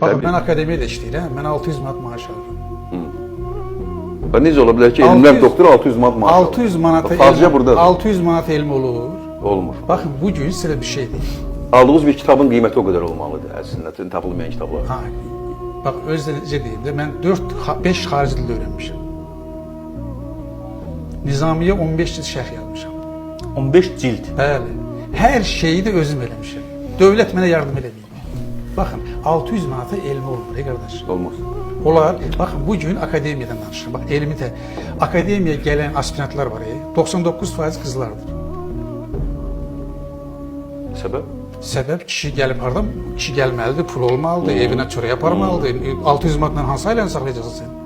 Baxın, mən akademiyada işləyirəm, mən 600 manat maaş alıram. Və necə ola bilər ki, elmlər doktoru 600 manat maaş alır? 600 manata Faciə buradadır. 600 manat elm olur. Olmur. Baxın, bu gün sizə bir şey deyil. Aldığınız bir kitabın qiyməti o qədər olmalıdır, əslində, tapılmayan kitablar. Ha, bax, özdə necə deyim də, mən 4-5 xarici dildə öyrənmişəm. Nizamiyə 15 cilt şərh yazmışam. 15 cilt. Bəli, hər şeyi də özüm eləmişəm. Dövlət mənə yardım eləməyib. Baxın, 600 manata elmi olmur, qardaş. Olmaz. Onlar, baxın, bugün akademiyadan danışırım. Bax, elmi də, akademiyaya gələn aspirantlar var, 99% qızlardır. Səbəb? Səbəb kişi gəlib hardan? Kişi gəlməlidir, pul olmalıdır, evinə çörək aparmalıdır. 600 manatla hansı ailəni saxlayacaqsan sən?